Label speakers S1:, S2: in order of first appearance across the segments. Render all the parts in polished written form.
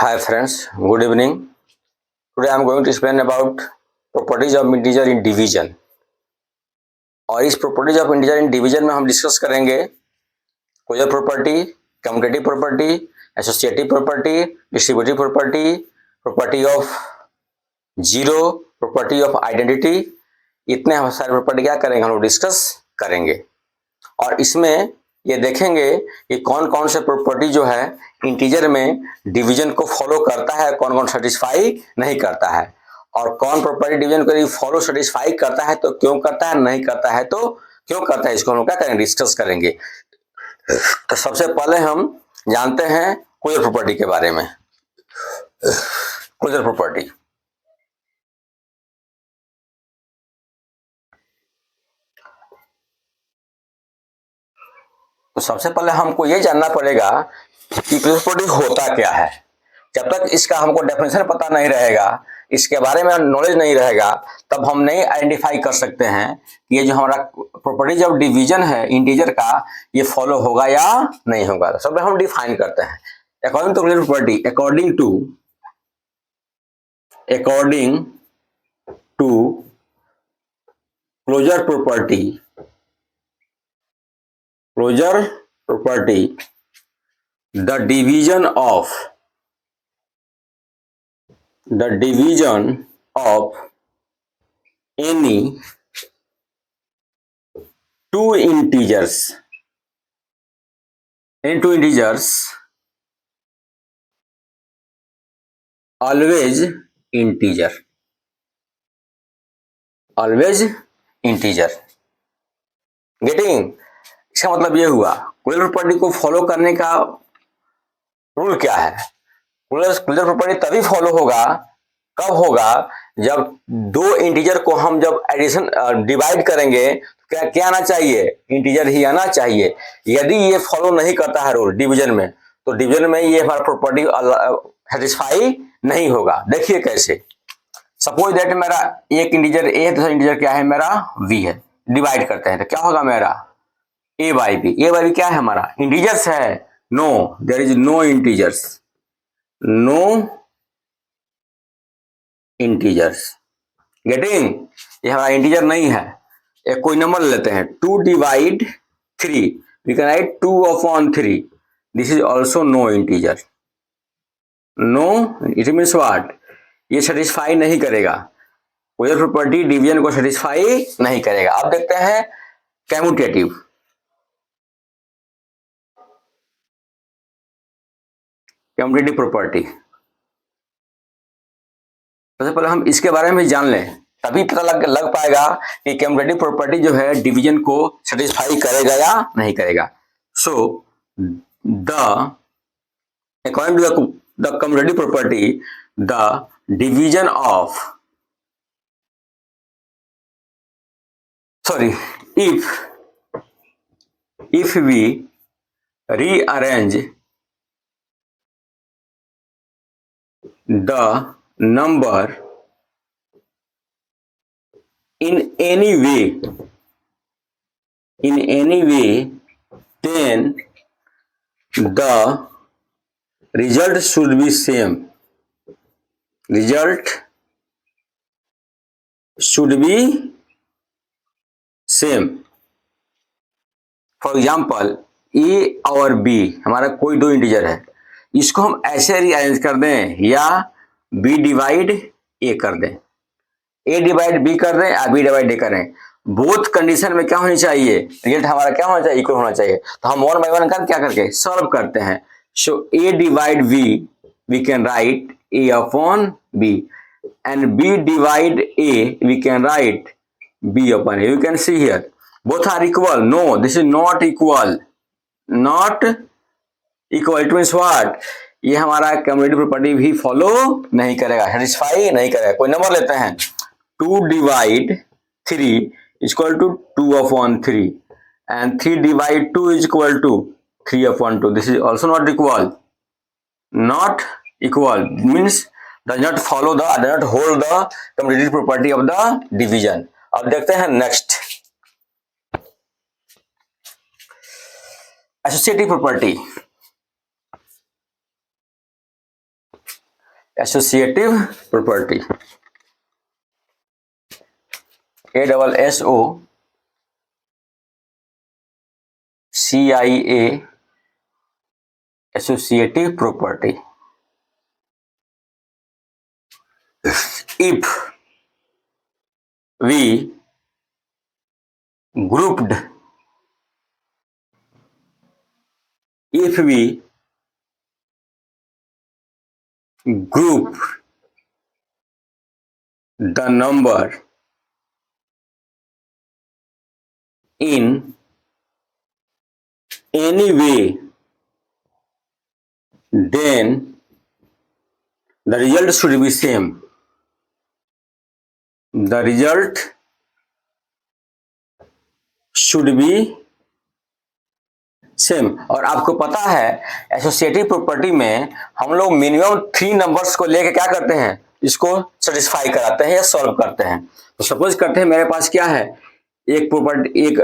S1: Hi friends, good evening. Today I am going to explain about properties of integer in division. और इस properties of integer in division में हम discuss करेंगे closure property, commutative property, associative property, distributive property, property of zero, property of identity. इतने सारे property क्या करेंगे, हम लोग डिस्कस करेंगे. और इसमें ये देखेंगे कि कौन कौन से प्रॉपर्टी जो है इंटीजर में डिवीजन को फॉलो करता है, कौन कौन सेटिस्फाई नहीं करता है, और कौन प्रॉपर्टी डिवीजन को फॉलो सेटिस्फाई करता है तो क्यों करता है, नहीं करता है तो क्यों करता है. इसको हम लोग क्या करेंगे, डिस्कस करेंगे. तो सबसे पहले हम जानते हैं क्लोजर प्रॉपर्टी के बारे में. क्लोजर प्रॉपर्टी तो सबसे पहले हमको ये जानना पड़ेगा कि क्लोजर प्रॉपर्टी होता क्या है. जब तक इसका हमको डेफिनेशन पता नहीं रहेगा, इसके बारे में नॉलेज नहीं रहेगा, तब हम नहीं आइडेंटिफाई कर सकते हैं कि ये जो हमारा प्रॉपर्टीज ऑफ डिवीजन है इंटीजर का, ये फॉलो होगा या नहीं होगा. सब हम डिफाइन करते हैं according to closure property. According to closure property the division of any two integers always integer. Getting. इसका मतलब ये हुआ क्लोजर प्रॉपर्टी को फॉलो करने का रूल क्या है. क्लोजर प्रॉपर्टी तभी फॉलो होगा, कब होगा, जब दो इंटीजर को हम जब एडिशन डिवाइड करेंगे, क्या क्या आना चाहिए, इंटीजर ही आना चाहिए. यदि ये फॉलो नहीं करता है रूल डिवीजन में, तो डिवीजन में ये हमारा प्रॉपर्टी सेटिस्फाई नहीं होगा. देखिए कैसे. सपोज दैट मेरा एक इंटीजर ए है, दूसरा इंटीजर क्या है मेरा v है. डिवाइड करते हैं तो क्या होगा मेरा a by B. A by B क्या है हमारा, इंटीजर्स है. No, there is no integers. Getting. ये हमारा इंटीजर नहीं है. एक कोई नंबर लेते हैं, 2 divide 3, we can write 2/3. This is also no integer. No, it means what, ये सेटिस्फाई नहीं करेगा. क्लोजर प्रॉपर्टी डिवीजन को सेटिस्फाई नहीं करेगा. अब देखते हैं कम्यूटेटिव. प्रॉपर्टी सबसे पहले हम इसके बारे में जान लें, तभी पता लग पाएगा कि कम्यूटेटिव प्रॉपर्टी जो है डिवीजन को सेटिस्फाई करेगा या नहीं करेगा. So according to the commutative property, the division of if we rearrange the number in any way, then the result should be same. For example A और बी हमारा कोई दो इंटीजर है, इसको हम ऐसे रीअरेंज कर दें या बी डिवाइड ए कर दें, ए डिवाइड बी कर दें या बी डिवाइड ए करें. बोथ कंडीशन में क्या होनी चाहिए, रिजल्ट हमारा क्या होना चाहिए, इक्वल होना चाहिए. तो हम 1 बाई 1 कर क्या करके सॉल्व करते हैं. So A divide B, we can write A upon B, and B divide A, we can write b upon a. You can see here both are equal. No, this is not equal. It means what, ये हमारा commutative property भी follow नहीं करेगा, satisfy नहीं करेगा. कोई number लेते हैं, 2 divide 3 is equal to 2/3 and 3 divide 2 is equal to 3/2. This is also not equal. Means does not hold the commutative property of the division. अब देखते हैं next associative property. Associative property, ASSOCIA, associative property. If we grouped, if we group the number in any way, then the result should be same. The result should be same. और आपको पता है associative property में हम लोग minimum 3 numbers को लेके क्या करते हैं, इसको सेटिस्फाई कराते हैं या सॉल्व करते हैं. तो सपोज करते हैं मेरे पास क्या है, एक प्रॉपर्टी, एक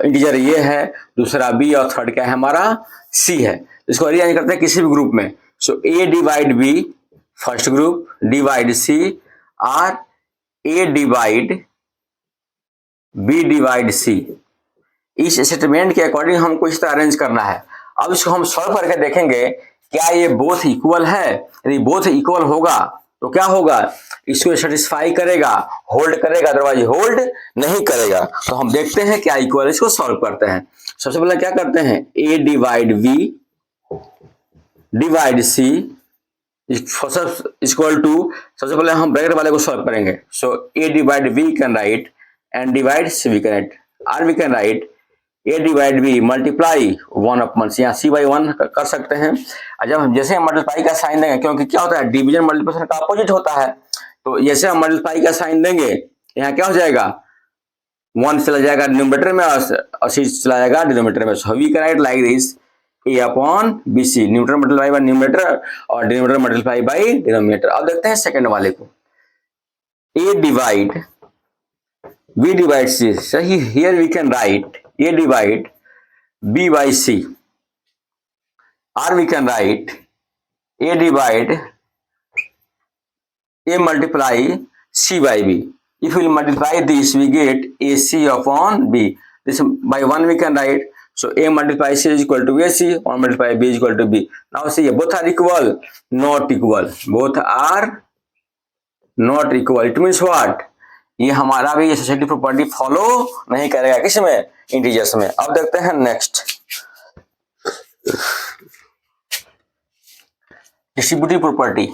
S1: इंटीजर ये है, दूसरा बी और थर्ड क्या है हमारा सी है. इसको अरेंज करते हैं किसी भी ग्रुप में. So A divide B first group, divide C, और A divide B divide C. इस स्टेटमेंट के अकॉर्डिंग हमको इस तरह अरेंज करना है. अब इसको हम सॉल्व करके देखेंगे क्या ये बोथ इक्वल है. यदि बोथ इक्वल होगा तो क्या होगा, इसको सेटिस्फाई करेगा, होल्ड करेगा, अदरवाइज होल्ड नहीं करेगा. तो हम देखते हैं क्या इक्वल है, इसको सॉल्व करते हैं. सबसे पहले क्या करते हैं, A divide B divide C equal to, सबसे पहले हम ब्रैकेट वाले को सॉल्व करेंगे. So A divide B can write and divide C we can write, or we can write A divide B multiply 1 upon C, यहाँ C by 1 कर सकते हैं. जब हम जैसे हम मल्टीप्लाई का साइन देंगे, क्योंकि क्या होता है डिवीजन मल्टीप्लिकेशन का अपोजिट होता है, तो जैसे हम मल्टीप्लाई का साइन देंगे यहाँ क्या हो जाएगा, 1 चला जाएगा डिनोमिनेटर में और सी चला जाएगा डिनोमिनेटर में. So we can write like this, A upon B C, numerator multiply by numerator और डिनोमिनेटर मल्टीप्लाई बाय डिनोमिनेटर. अब देखते हैं सेकंड वाले को, A divide B divide C. सही, here we can write A divide B by C, or we can write A divide A multiply C by B. If we multiply this, we get AC upon B. This by 1 we can write. So A multiply C is equal to AC, 1 multiply B is equal to B. Now see, both are equal, not equal. Both are not equal. It means what? ये हमारा भी associative property follow नहीं करेगा किसमें, integers में. अब देखते हैं next, distributive property.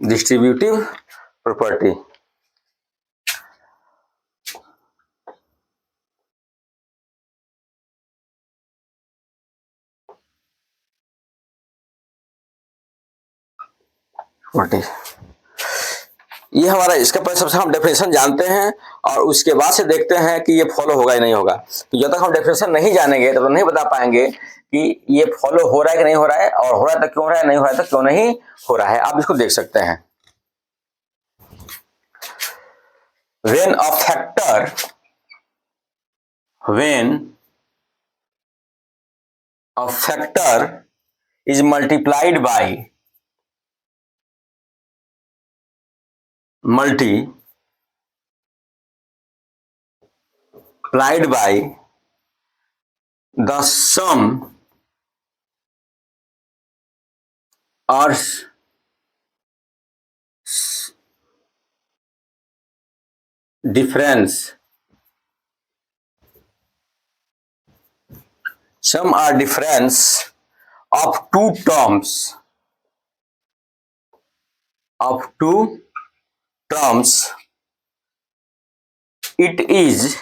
S1: Distributive property ये हमारा, इसका पहले सबसे हम डेफिनेशन जानते हैं और उसके बाद से देखते हैं कि ये फॉलो होगा या नहीं होगा. तो जब तक हम डेफिनेशन नहीं जानेंगे तब तो नहीं बता पाएंगे कि ये फॉलो हो रहा है कि नहीं हो रहा है, और हो रहा है तो क्यों हो रहा है, नहीं हो रहा है तो क्यों नहीं हो रहा है. आप इसको देख सकते हैं. when a factor is multiplied by the sum or difference, sum or difference of two terms, it is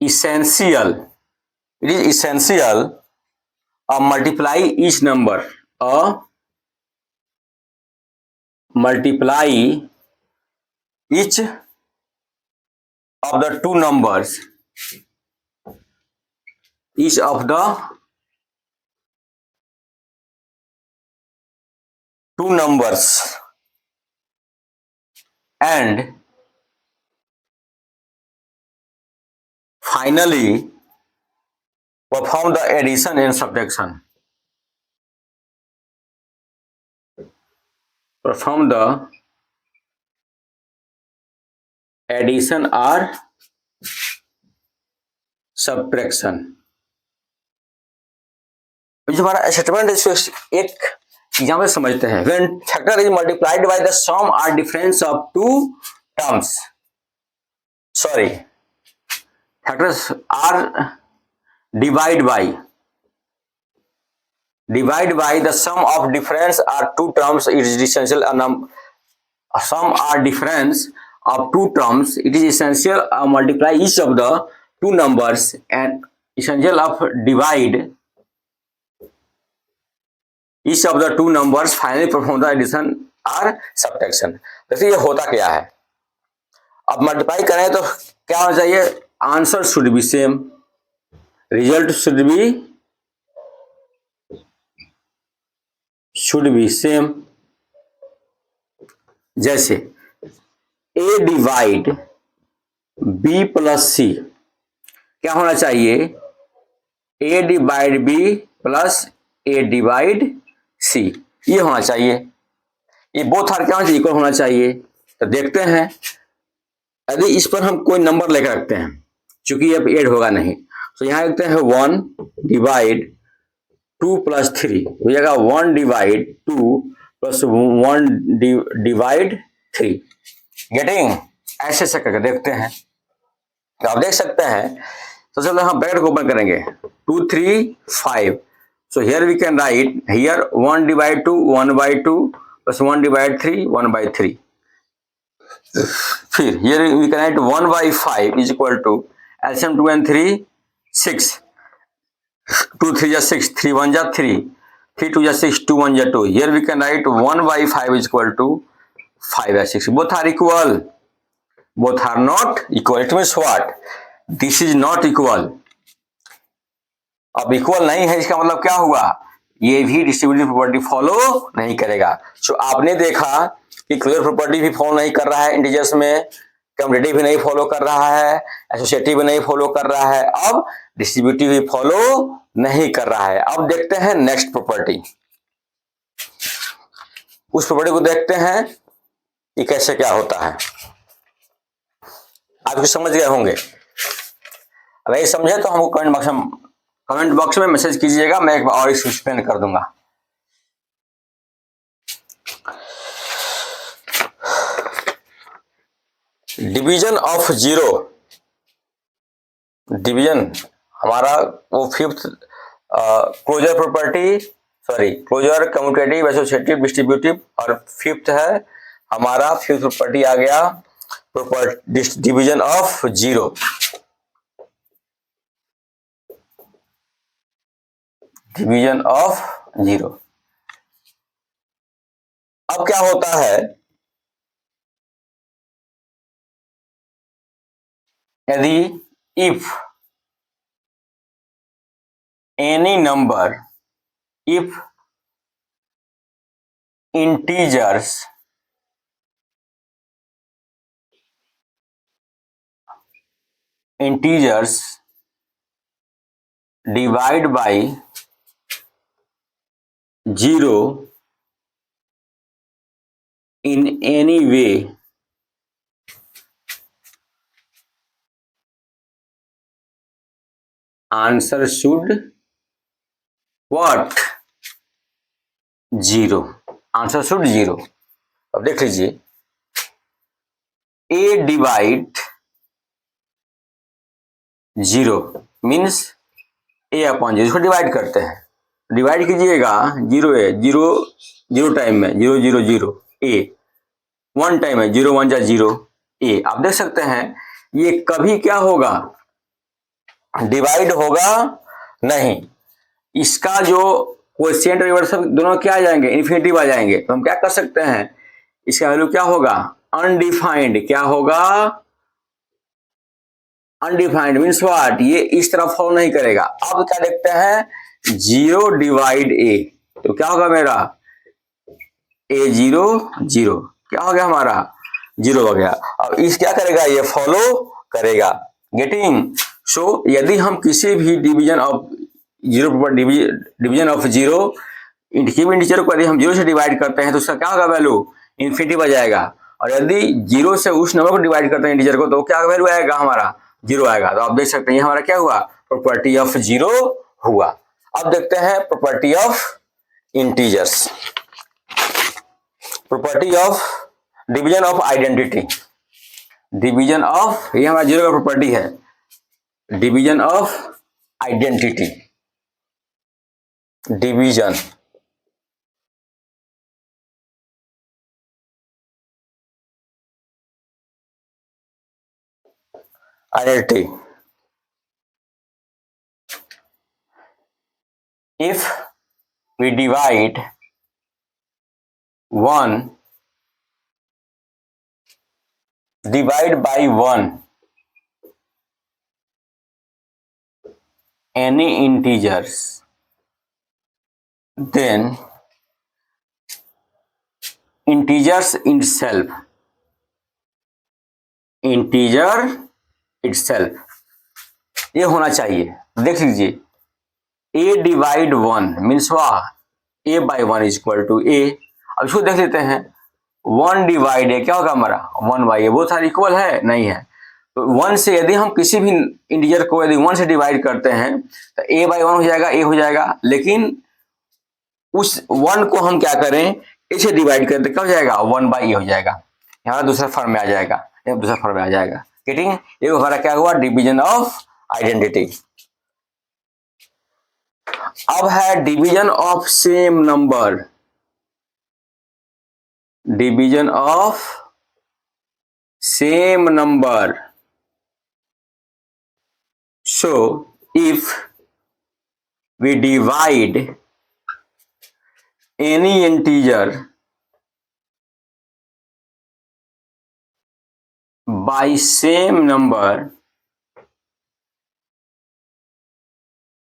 S1: essential multiply each number, multiply each of the two numbers, each of the two numbers, and finally perform the addition and subtraction, perform the addition और subtraction. जो हमारा statement है एक example समझते हैं। When factor is multiplied by the sum और difference of two terms, sorry factors are divide by the sum of difference or two terms, it is essential sum or difference of two terms, it is essential multiply each of the two numbers and essential of divide each of the two numbers, finally perform the addition or subtraction। देखिए ये होता क्या है, अब multiply करें तो क्या होना चाहिए, answer should be same, result should be same. जैसे a डिवाइड b प्लस सी, क्या होना चाहिए, a divide b plus a divide c, ये होना चाहिए। ये बोथ आर क्या होना चाहिए, इक्वल होना चाहिए। तो देखते हैं, यदि इस पर हम कोई नंबर लेकर रखते हैं, चूंकि अब एड होगा नहीं, तो यहां लिखते हैं 1 डिवाइड 2 प्लस 3, हो जाएगा 1 डिवाइड 2 प्लस 1 डिवाइड 3। गेटिंग, ऐसे से करके देखते हैं। तो आप देख सकते हैं, तो चलो हम ब्रैकेट को ओपन करेंगे, 2 3 5, so here we can write here 1 divide 2 1 by 2 plus 1 divide 3 1 by 3। फिर here we can write 1 by 5 is equal to LCM 2 and 3 6, 2 3 जा 6, 3 1 जा 3, 3 2 जा 6, 2 1 जा 2। Here we can write 1 by 5 is equal to 5 by 6. Both are equal. Both are not equal. It means what? This is not equal. अब equal नहीं है, इसका मतलब क्या हुआ, ये भी डिस्ट्रीब्यूटिव प्रॉपर्टी फॉलो नहीं करेगा। सो आपने देखा कि क्लोजर प्रॉपर्टी भी फॉलो नहीं कर रहा है इंटीजर्स में, कम्यूटेटिव भी नहीं फॉलो कर रहा है, एसोसिएटिव भी नहीं फॉलो कर रहा है, अब डिस्ट्रीब्यूटिव भी फॉलो नहीं कर रहा है। अब देखते हैं नेक्स्ट प्रॉपर्टी, उस प्रॉपर्टी को देखते हैं कि कैसे क्या होता है। आप कुछ समझ गए होंगे, अगर ये समझे तो हमको कमेंट बॉक्स में मैसेज कीजिएगा, मैं एक बार और इसको एक्सप्लेन कर दूंगा। डिवीजन ऑफ जीरो, डिवीजन हमारा वो fifth closure property, sorry closure, commutative, associative, distributive, और फिफ्थ है हमारा, फिफ्थ प्रॉपर्टी आ गया division of zero. Division of zero. अब क्या होता है, यदि if any number, if integers divide by 0 in any way, answer should what, 0, answer should 0। अब देख लीजिए, a divide 0 means a upon 0, इसको डिवाइड करते हैं, डिवाइड कीजिएगा, 0 है, 0 टाइम में 0 0 0 a, 1 टाइम है 0 1 जा 0 a। आप देख सकते हैं ये कभी क्या होगा, डिवाइड होगा नहीं, इसका जो कोएफिशिएंट और सब दोनों क्या आ जाएंगे, इन्फिनिटिव आ जाएंगे। तो हम क्या कर सकते हैं, इसका वैल्यू क्या होगा, अनडिफाइंड। क्या होगा, अनडिफाइंड मीन्स व्हाट, ये इस तरह फॉलो नहीं करेगा। अब क्या देखते हैं, 0 डिवाइड a, तो क्या होगा मेरा, a 0 0, क्या हो गया हमारा, 0 हो गया। अब इस क्या करेगा, ये फॉलो करेगा। गेटिंग, सो यदि हम किसी भी division of zero property division of zero, किसी भी इंटीजर को यदि हम जीरो से डिवाइड करते हैं तो उसका क्या होगा वैल्यू, इन्फिनिटी बन जाएगा। और यदि जीरो से उस नंबर को डिवाइड करते हैं इंटीजर को तो क्या वैल्यू आएगा हमारा, जीरो आएगा। तो आप देख सकते हैं हमारा क्या हुआ, प्रॉपर्टी ऑफ जीरो हुआ। अब देखते हैं property of integers, property of division of identity. Division of, ये हमारा जीरो का प्रॉपर्टी है, division of identity, division identity. If we divide 1 divide by 1 any integers, then integers itself, integer itself ये होना चाहिए। देख लीजिए, a divide 1 means a by 1 is equal to a। अब इसको देख लेते हैं, 1 डिवाइड a क्या होगा हमारा 1 बाई a, वो सारे इक्वल है नहीं है। तो 1 से यदि हम किसी भी इंटीजर को यदि 1 से डिवाइड करते हैं तो a बाई 1 हो जाएगा, a हो जाएगा। लेकिन उस 1 को हम क्या करें, a से डिवाइड करें तो क्या हो जाएगा 1 बाई a हो जाएगा। यहाँ दूसरा फॉर्म में आ जाएगा, दूसरा फॉर्म में आ जाएगा। गेटिंग, ये हमारा क्या हुआ, डिवीजन ऑफ आइडेंटिटी। अब है division of same number, division of same number. So if we divide any integer by same number,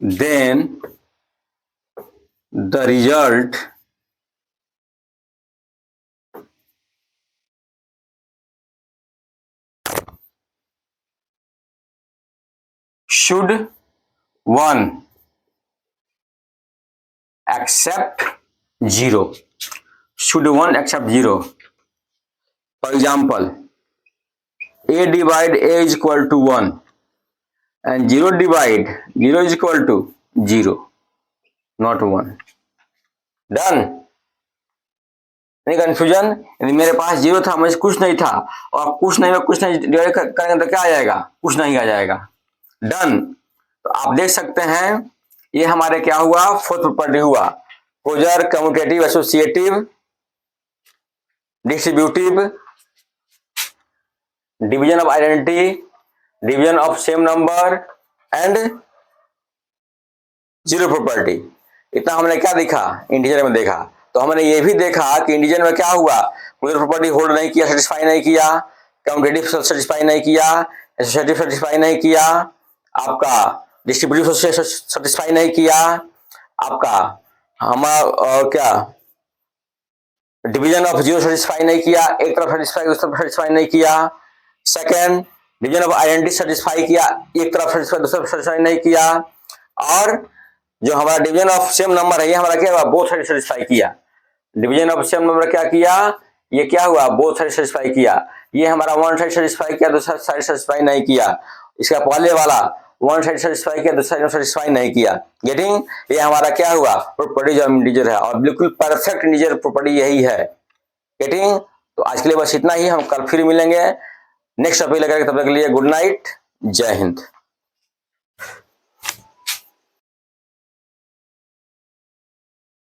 S1: then the result should 1 accept 0, should 1 accept 0। For example, a divide a is equal to 1 and 0 divide 0 is equal to 0, not 1। Done, नहीं confusion. यदि मेरे पास 0 था, मुझे कुछ नहीं था, और कुछ नहीं में कुछ नहीं डिवाइड करेंगे तो क्या आ जाएगा, कुछ नहीं आ जाएगा। डन। तो आप देख सकते हैं ये हमारे क्या हुआ, फोर्थ प्रॉपर्टी हुआ, closure, commutative, associative, distributive, division of identity, division of same number and zero property. इतना हमने क्या देखा, इंटीजर में देखा। तो हमने ये भी देखा कि इंटीजर में क्या हुआ, क्लोजर प्रॉपर्टी होल्ड नहीं किया, सेटिस्फाई नहीं किया, कम्यूटेटिव सेटिस्फाई नहीं किया, एसोसिएटिव सेटिस्फाई नहीं किया, आपका डिस्ट्रीब्यूटिव सेटिस्फाई नहीं किया, आपका हमारा क्या डिवीजन ऑफ जीरो सेटिस्फाई नहीं किया, एक तरफ सेटिस्फाई दूसरी तरफ सेटिस्फाई नहीं किया। Second, division of identity satisfy किया, एक तरफ सेटिस्फाई दूसरी तरफ सेटिस्फाई नहीं किया। और जो हमारा डिवीजन ऑफ सेम नंबर है ये हमारा क्या हुआ, बोथ साइड सेटिस्फाई किया। डिवीजन ऑफ सेम नंबर क्या किया, ये क्या हुआ, बोथ साइड सेटिस्फाई किया। ये हमारा वन साइड सेटिस्फाई किया, दूसरा साइड सेटिस्फाई नहीं किया। इसका पहले वाला वन साइड सेटिस्फाई किया, दूसरा साइड सेटिस्फाई नहीं किया। गेटिंग, ये हमारा क्या हुआ, प्रॉपर्टीज ऑफ इंटीजर है, और बिल्कुल परफेक्ट इंटीजर प्रॉपर्टी यही है। गेटिंग। तो आज के लिए बस इतना ही, हम कल फिर मिलेंगे नेक्स्ट टॉपिक लेकर। तब तक के लिए गुड नाइट, जय हिंद।